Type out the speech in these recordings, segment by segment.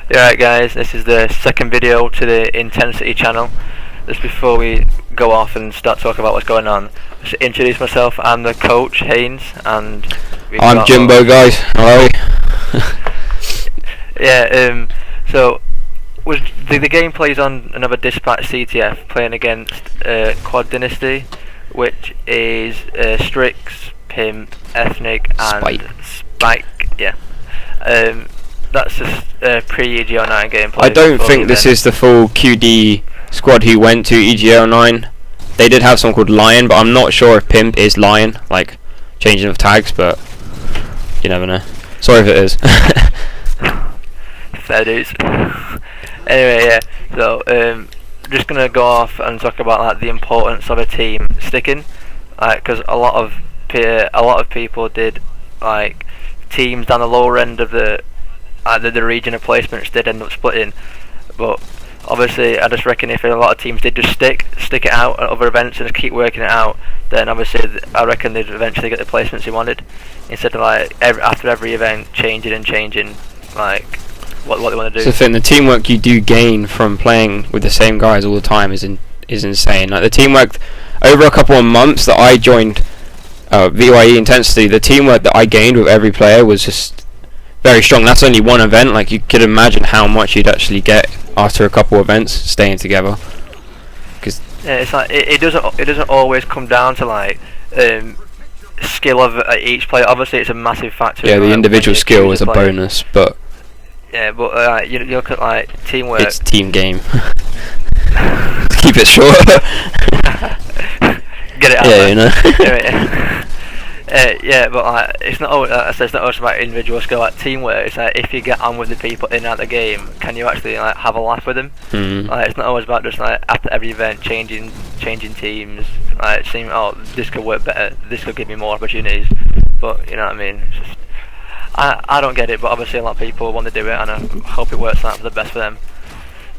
Alright guys, this is the second video to the Intensity channel. Just before we go off and start talking about what's going on, just to introduce myself, I'm the coach, Haynes, and I'm Jimbo, guys. How are you? Yeah, so the game plays on another dispatch CTF playing against Quad Dynasty, which is Strix, Pimp, Ethnic and Spike. Yeah. That's just pre-EGO9 gameplay. I don't think this is the full QD squad who went to EGO9. They did have someone called Lion, but I'm not sure if Pimp is Lion, like changing of tags, but you never know. Sorry if it is. Fair dues. Anyway, yeah, so just gonna go off and talk about like the importance of a team sticking, because a lot of people did like teams down the lower end of the region of placements did end up splitting, but obviously I just reckon if a lot of teams did just stick it out at other events and just keep working it out, then obviously I reckon they'd eventually get the placements they wanted, instead of like after every event changing like what they want to do. So the teamwork you do gain from playing with the same guys all the time is insane. Like the teamwork over a couple of months that I joined VYE Intensity, the teamwork that I gained with every player was just very strong. That's only one event. Like you could imagine how much you'd actually get after a couple of events staying together. Cause yeah, it's like it doesn't always come down to like skill of each player. Obviously, it's a massive factor. Yeah, the individual skill is a bonus, but yeah, but you look at like teamwork. It's team game. Keep it short. Get it out. Yeah, you know. Yeah, but like it's not always, it's not always about individual skill. Like teamwork, it's like if you get on with the people in and out the game, can you actually like have a laugh with them? Like it's not always about just like after every event changing teams. Like seeing this could work better, this could give me more opportunities. But you know what I mean? It's just, I don't get it, but obviously a lot of people want to do it, and I hope it works out for the best for them.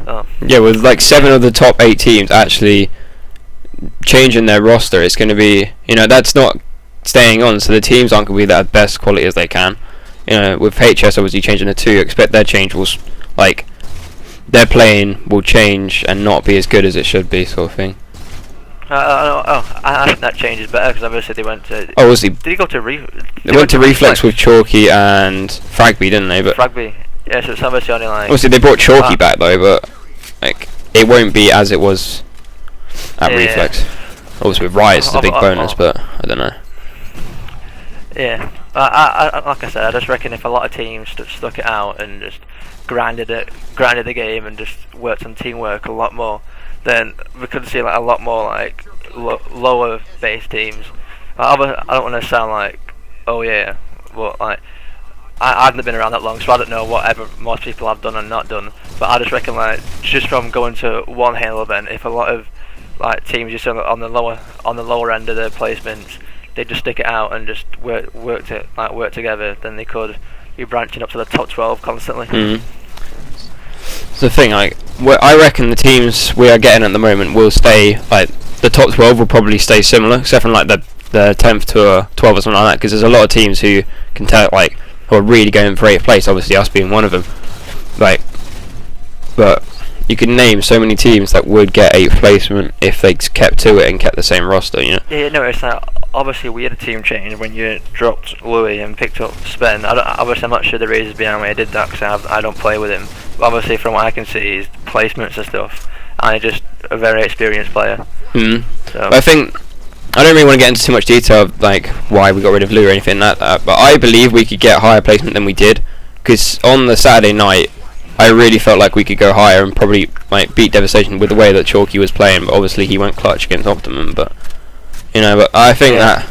So. Yeah, with like 7 of the top 8 teams actually changing their roster, it's going to be, you know, that's not staying on, so the teams aren't going to be at best quality as they can. You know, with HS obviously changing to 2, you expect their change will, like, their playing will change and not be as good as it should be, sort of thing. I think that change is better because obviously they went to. Oh, was he? Did he go to They went to Reflex with Chalky and Fragby, didn't they? But Fragby, yeah. So it's obviously only like. Obviously they brought Chalky back though, but like it won't be as it was at Reflex. Obviously with Riot it's a big bonus, but I don't know. Yeah, I like I said, I just reckon if a lot of teams stuck it out and just grinded the game and just worked on teamwork a lot more, then we could see like a lot more like lower base teams. I don't want to sound like but like I haven't been around that long, so I don't know whatever most people have done and not done. But I just reckon like just from going to one Halo event, if a lot of like teams just on the lower end of their placements, they just stick it out and just work together, then they could be branching up to the top 12 constantly. So the thing, like, I reckon the teams we are getting at the moment will stay, like, the top 12 will probably stay similar, except from like the 10th to 12 or something like that, because there's a lot of teams who can tell, like, who are really going for 8th place, obviously us being one of them. Like, but you can name so many teams that would get 8th placement if they kept to it and kept the same roster, you know? Yeah, no, it's like, obviously we had a team change when you dropped Louis and picked up Spen. Obviously I'm not sure the reasons behind why I did that, because I don't play with him. But obviously from what I can see, his placements and stuff, and he's just a very experienced player. So. But I think, I don't really want to get into too much detail of like why we got rid of Lou or anything like that, but I believe we could get higher placement than we did, because on the Saturday night I really felt like we could go higher and probably like beat Devastation with the way that Chalky was playing, but obviously he went clutch against Optimum. But you know, but I think that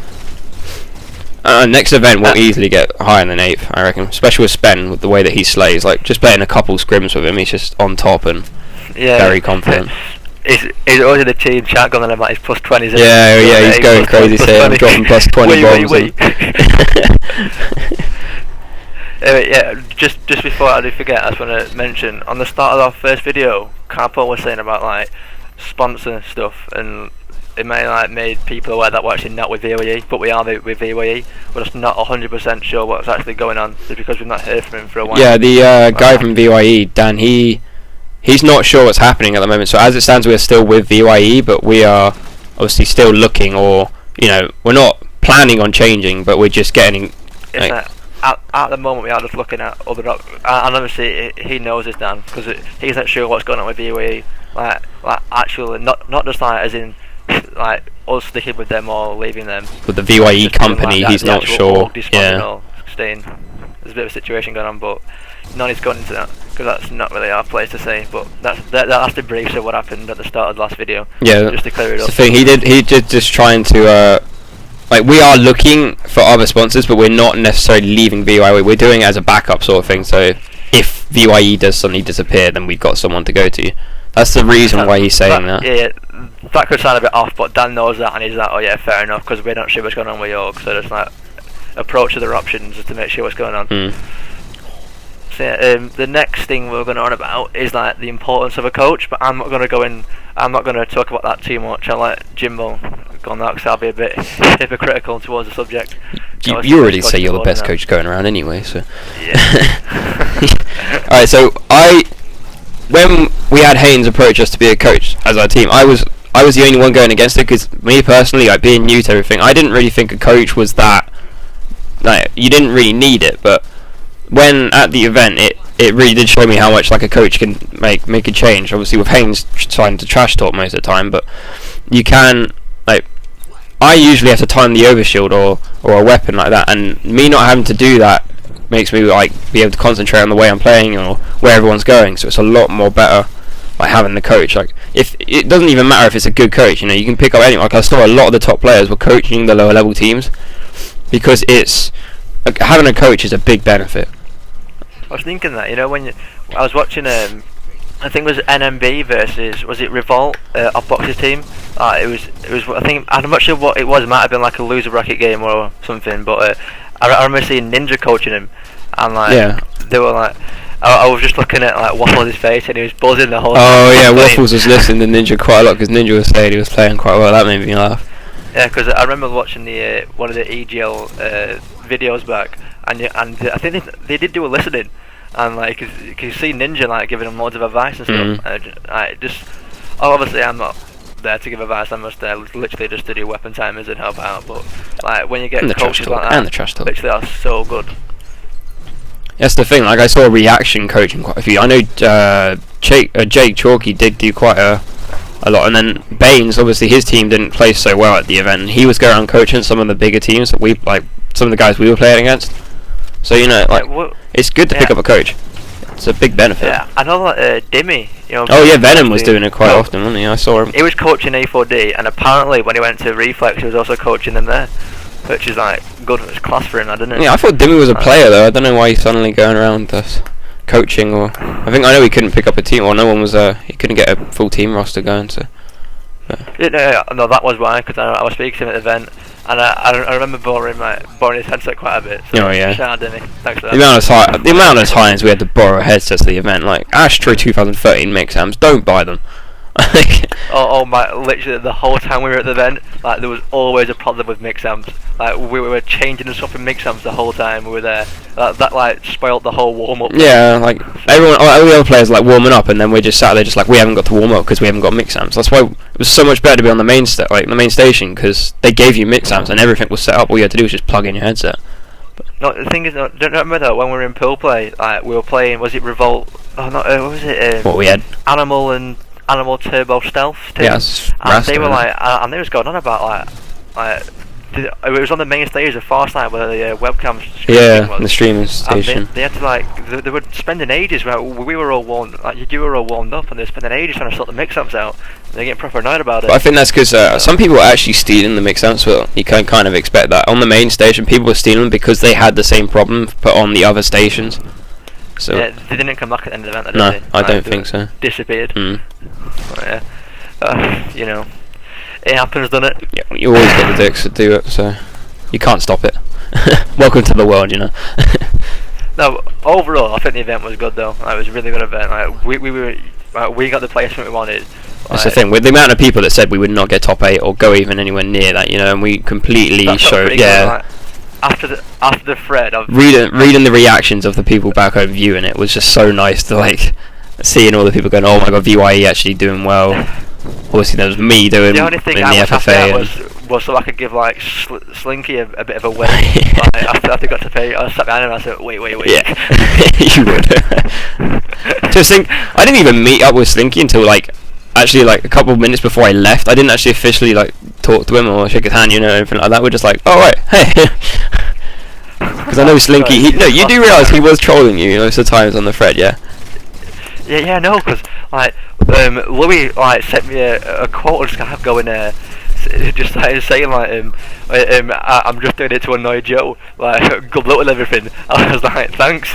next event will easily get higher than 8th, I reckon, especially with Spen, with the way that he slays. Like just playing a couple scrims with him, he's just on top and very confident. He's always in the team chat going on about his plus 20s. Yeah, he's going crazy saying I'm dropping plus 20 bombs. Yeah, just before I do forget, I just want to mention, on the start of our first video, Carpo was saying about like sponsor stuff and it may like made people aware that we're actually not with VOE, but we are with VOE. We're just not 100% sure what's actually going on, just because we've not heard from him for a while. Yeah, the guy from VYE, Dan, he's not sure what's happening at the moment. So as it stands, we're still with VYE, but we are obviously still looking, or we're not planning on changing, but we're just getting. At the moment, we are just looking at other and obviously he knows this, Dan, because he's not sure what's going on with VOE. Like actually, not just like as in like us sticking with them or leaving them. With the VYE company, like he's not sure. Yeah. Or staying. There's a bit of a situation going on, but none is gone into that because that's not really our place to say. But that's the brief of what happened at the start of the last video. Yeah, just to clear it up. The thing he did just trying to we are looking for other sponsors, but we're not necessarily leaving VYE. We're doing it as a backup sort of thing. So if VYE does suddenly disappear, then we've got someone to go to. That's the reason why he's saying that. Yeah, that could sound a bit off, but Dan knows that, and he's like, oh yeah, fair enough, because we're not sure what's going on with York, so just like approach other options just to make sure what's going on. So yeah, the next thing we're going to on about is like the importance of a coach, but I'm not going to talk about that too much. I'll let Jimbo go on that, because I'll be a bit hypocritical towards the subject. You already say you're the best coach going around anyway, so. Yeah. Alright, so when we had Haynes approach us to be a coach as our team, I was the only one going against it, because me personally, like being new to everything, I didn't really think a coach was that. Like, you didn't really need it, but when at the event, it really did show me how much like a coach can make a change. Obviously, with Haynes trying to trash talk most of the time, but you can I usually have to time the overshield or a weapon like that, and me not having to do that makes me be able to concentrate on the way I'm playing or where everyone's going. So it's a lot more better having the coach. Like, if it doesn't even matter if it's a good coach, you can pick up anyone. Like, I saw a lot of the top players were coaching the lower level teams because it's having a coach is a big benefit. I was thinking that when I was watching I think it was NMB versus, was it Revolt, Oddbox's team? It was I think, I'm not sure what it was. It might have been like a loser bracket game or something, but I remember seeing Ninja coaching him, and they were like, I was just looking at Waffles' face, and he was buzzing the whole time. Oh yeah, Waffles was listening to Ninja quite a lot, because Ninja was saying he was playing quite well. That made me laugh. Yeah, because I remember watching the one of the EGL videos back, and I think they did do a listening. And you see Ninja giving him loads of advice and stuff. Obviously I'm not there to give advice. I'm just there literally just to do weapon timers and help out. But when you get coaches like that, and the trash talk, literally are so good. That's the thing. I saw reaction coaching quite a few. I know Jake Chalky did do quite a lot, and then Baines, obviously his team didn't play so well at the event, and he was going around coaching some of the bigger teams that some of the guys we were playing against. So it's good to pick up a coach. It's a big benefit. Yeah, I know that Dimmy. Oh yeah, Venom was doing it quite often, wasn't he? I saw him. He was coaching A4D, and apparently when he went to Reflex, he was also coaching them there, which is good. It's class for him, didn't it? Yeah, I thought Dimmy was a player though. I don't know why he's suddenly going around coaching, or I know he couldn't pick up a team, or no one was. He couldn't get a full team roster going. So. No, that was why, because I was speaking to him at the event, and I remember borrowing his headset quite a bit. So oh yeah. Shout out, Dimmy. Thanks for that. The amount of times we had to borrow headsets at the event, Astro 2013 mix-amps, don't buy them. Literally the whole time we were at the event, there was always a problem with mix amps. We were changing and swapping mix amps the whole time we were there. That spoilt the whole warm up. Yeah, everyone, all the other players warming up, and then we're just sat there just we haven't got to warm up because we haven't got mix amps. That's why it was so much better to be on the main station, because they gave you mix amps and everything was set up. All you had to do was just plug in your headset. No, the thing is, don't remember though, when we were in pool play, we were playing, was it Revolt? Oh no, what was it? What we had? Animal Turbo Stealth team. Yes, and they were and they was going on about it was on the main stage of Farsight where the webcam was. The streaming station. And they had to they were spending ages. We were all warmed, you were all warmed up, and they were spending ages trying to sort the mix amps out. They're getting proper annoyed about it. But I think that's because some people are actually stealing the mix amps. But you can kind of expect that on the main station. People were stealing them because they had the same problem, but on the other stations. So yeah, they didn't come back at the end of the event, did they? No, I don't think so. Disappeared. Yeah. It happens, doesn't it? Yeah, you always get the dicks to do it, so you can't stop it. Welcome to the world, No, overall, I think the event was good though. It was a really good event. We were we got the placement we wanted. That's the thing with the amount of people that said we would not get top 8 or go even anywhere near that, you know, and we completely showed. Yeah. After the thread, reading the reactions of the people back home viewing it was just so nice to like seeing all the people going, oh my god, VYE actually doing well. Obviously there was me doing the only thing in I the FFA was so I could give like Slinky a bit of a win. Like, after I got to pay, I sat behind him and I said, wait. Yeah, you would. So I didn't even meet up with Slinky until like actually like a couple of minutes before I left. I didn't actually officially like talk to him or shake his hand, you know, anything like that. We're just like, oh right, hey. Because I know Slinky. You do realise he was trolling you most of the times on the thread, yeah. Yeah, no, because like Louis like sent me a quote just kind of going just like saying like I'm just doing it to annoy Joe. Like good luck with everything. I was like thanks.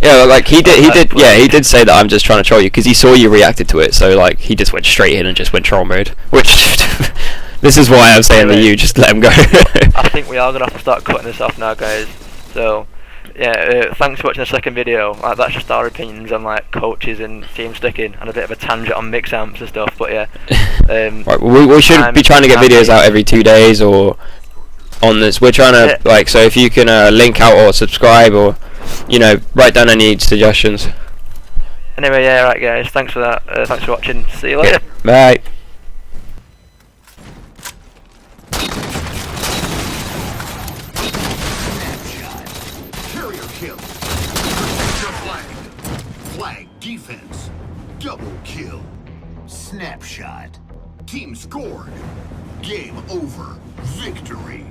Yeah, like he did say that I'm just trying to troll you because he saw you reacted to it, so like he just went straight in and just went troll mode. Which this is why I'm saying to you, just let him go. I think we are gonna have to start cutting this off now, guys. So yeah, thanks for watching the second video. Like that's just our opinions on like coaches and team sticking and a bit of a tangent on mix amps and stuff. But yeah, right, we should be trying to get videos out every 2 days or on this. We're trying to like, so if you can link out or subscribe or, you know, write down any suggestions. Anyway, yeah, right guys, thanks for that. Thanks for watching. See you later. Bye. Flag defense. Double kill. Snapshot. Team scored. Game over. Victory.